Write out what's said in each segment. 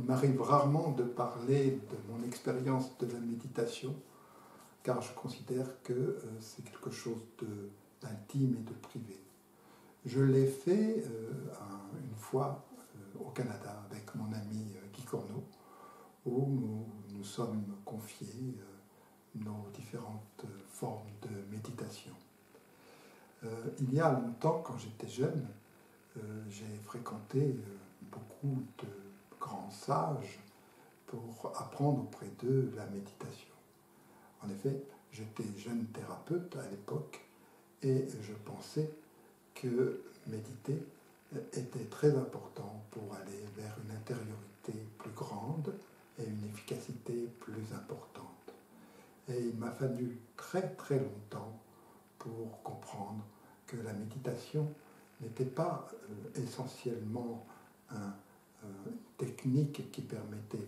Il m'arrive rarement de parler de mon expérience de la méditation, car je considère que c'est quelque chose d'intime et de privé. Je l'ai fait une fois au Canada avec mon ami Guy Corneau, où nous sommes confiés nos différentes formes de méditation. Il y a longtemps, quand j'étais jeune, j'ai fréquenté beaucoup de grands sages pour apprendre auprès d'eux la méditation. En effet, j'étais jeune thérapeute à l'époque et je pensais que méditer était très important pour aller vers une intériorité plus grande et une efficacité plus importante. Et il m'a fallu très très longtemps pour comprendre que la méditation n'était pas essentiellement une technique qui permettait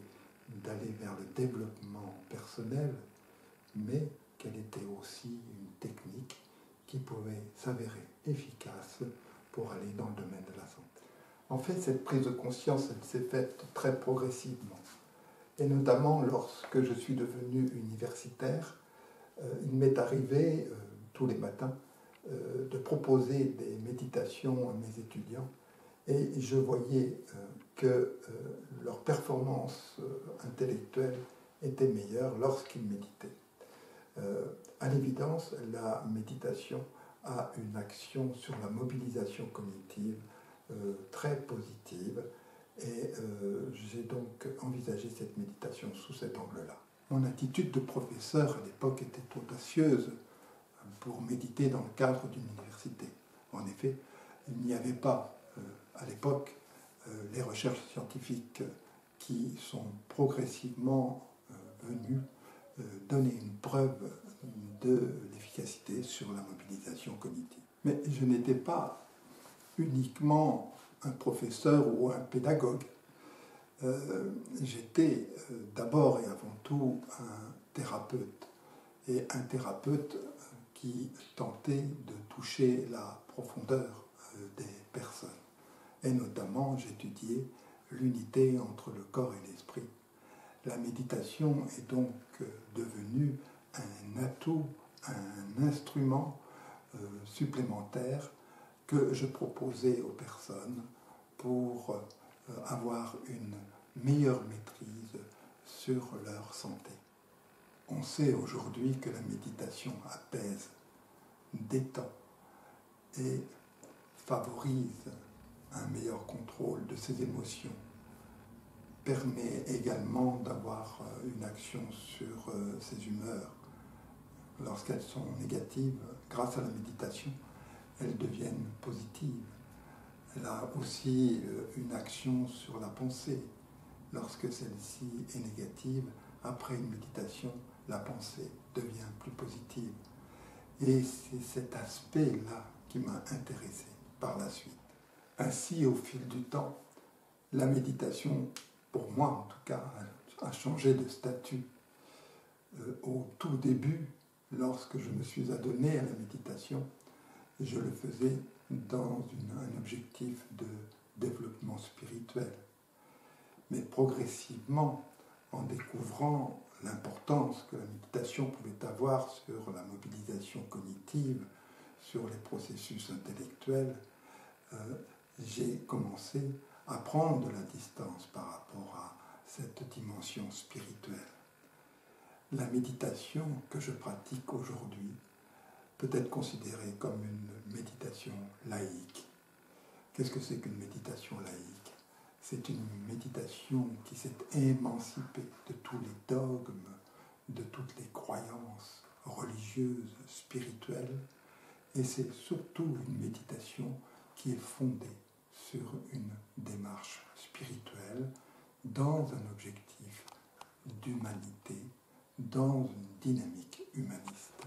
d'aller vers le développement personnel, mais qu'elle était aussi une technique qui pouvait s'avérer efficace pour aller dans le domaine de la santé. En fait, cette prise de conscience, elle s'est faite très progressivement. Et notamment lorsque je suis devenu universitaire, il m'est arrivé tous les matins de proposer des méditations à mes étudiants et je voyais que leur performance intellectuelle était meilleure lorsqu'ils méditaient. À l'évidence, la méditation a une action sur la mobilisation cognitive très positive et j'ai donc envisagé cette méditation sous cet angle-là. Mon attitude de professeur à l'époque était audacieuse pour méditer dans le cadre d'une université. En effet, il n'y avait pas à l'époque les recherches scientifiques qui sont progressivement venues donner une preuve de l'efficacité sur la mobilisation cognitive. Mais je n'étais pas uniquement un professeur ou un pédagogue. J'étais d'abord et avant tout un thérapeute, et un thérapeute qui tentait de toucher la profondeur des personnes. Et notamment, j'étudiais l'unité entre le corps et l'esprit. La méditation est donc devenue un atout, un instrument supplémentaire que je proposais aux personnes pour avoir une meilleure maîtrise sur leur santé. On sait aujourd'hui que la méditation apaise, détend et favorise un meilleur contrôle de ses émotions, permet également d'avoir une action sur ses humeurs. Lorsqu'elles sont négatives, grâce à la méditation, elles deviennent positives. Elle a aussi une action sur la pensée. Lorsque celle-ci est négative, après une méditation, la pensée devient plus positive. Et c'est cet aspect-là qui m'a intéressé par la suite. Ainsi, au fil du temps, la méditation, pour moi en tout cas, a changé de statut. Au tout début, lorsque je me suis adonné à la méditation, je le faisais dans un objectif de développement spirituel. Mais progressivement, en découvrant l'importance que la méditation pouvait avoir sur la mobilisation cognitive, sur les processus intellectuels, j'ai commencé à prendre de la distance par rapport à cette dimension spirituelle. La méditation que je pratique aujourd'hui peut être considérée comme une méditation laïque. Qu'est-ce que c'est qu'une méditation laïque? C'est une méditation qui s'est émancipée de tous les dogmes, de toutes les croyances religieuses, spirituelles, et c'est surtout une méditation qui est fondée sur une démarche spirituelle dans un objectif d'humanité, dans une dynamique humaniste.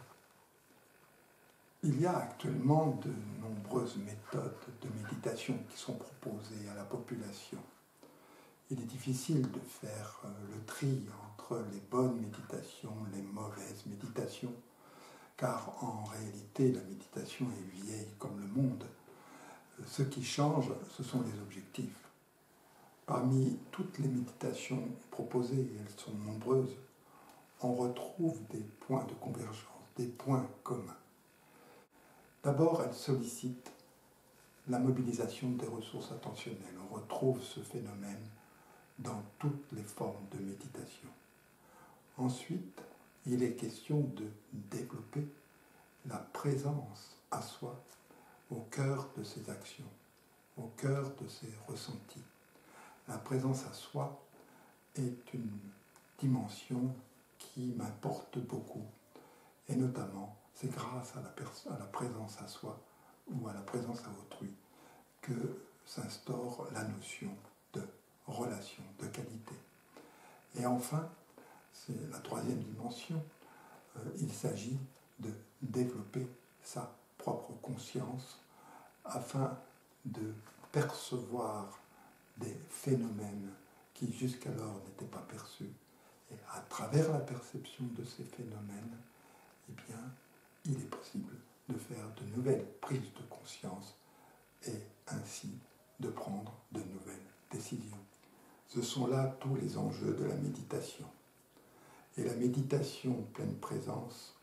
Il y a actuellement de nombreuses méthodes de méditation qui sont proposées à la population. Il est difficile de faire le tri entre les bonnes méditations, les mauvaises méditations, car en réalité la méditation est vieille comme le monde. Ce qui change, ce sont les objectifs. Parmi toutes les méditations proposées, et elles sont nombreuses, on retrouve des points de convergence, des points communs. D'abord, elles sollicitent la mobilisation des ressources attentionnelles. On retrouve ce phénomène dans toutes les formes de méditation. Ensuite, il est question de développer la présence à soi au cœur de ses actions, au cœur de ses ressentis. La présence à soi est une dimension qui m'importe beaucoup, et notamment c'est grâce à la présence à soi ou à la présence à autrui que s'instaure la notion de relation, de qualité. Et enfin, c'est la troisième dimension, il s'agit de développer sa propre conscience afin de percevoir des phénomènes qui jusqu'alors n'étaient pas perçus. Et à travers la perception de ces phénomènes, eh bien, il est possible de faire de nouvelles prises de conscience et ainsi de prendre de nouvelles décisions. Ce sont là tous les enjeux de la méditation. Et la méditation pleine présence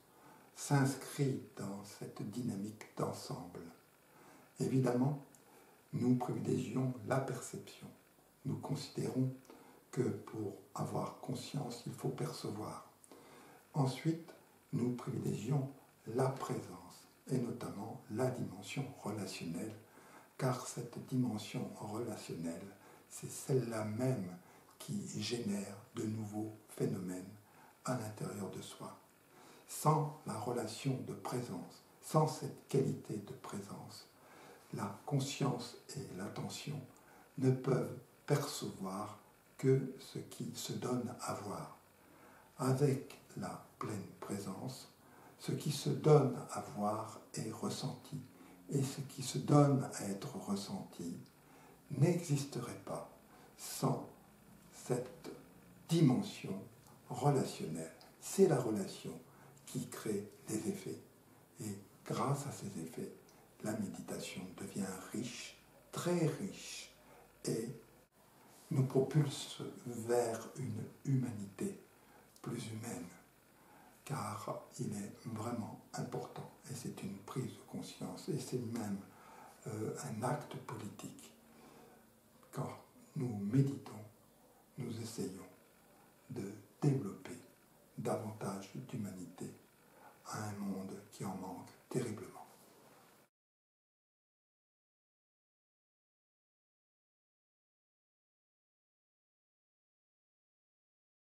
s'inscrit dans cette dynamique d'ensemble. Évidemment, nous privilégions la perception. Nous considérons que pour avoir conscience, il faut percevoir. Ensuite, nous privilégions la présence, et notamment la dimension relationnelle, car cette dimension relationnelle, c'est celle-là même qui génère de nouveaux phénomènes à l'intérieur de soi. Sans la relation de présence, sans cette qualité de présence, la conscience et l'attention ne peuvent percevoir que ce qui se donne à voir. Avec la pleine présence, ce qui se donne à voir est ressenti, et ce qui se donne à être ressenti n'existerait pas sans cette dimension relationnelle. C'est la relation qui crée les effets, et grâce à ces effets, la méditation devient riche, très riche, et nous propulse vers une humanité plus humaine, car il est vraiment important, et c'est une prise de conscience, et c'est même un acte politique. Quand nous méditons, nous essayons de développer davantage d'humanité à un monde qui en manque terriblement.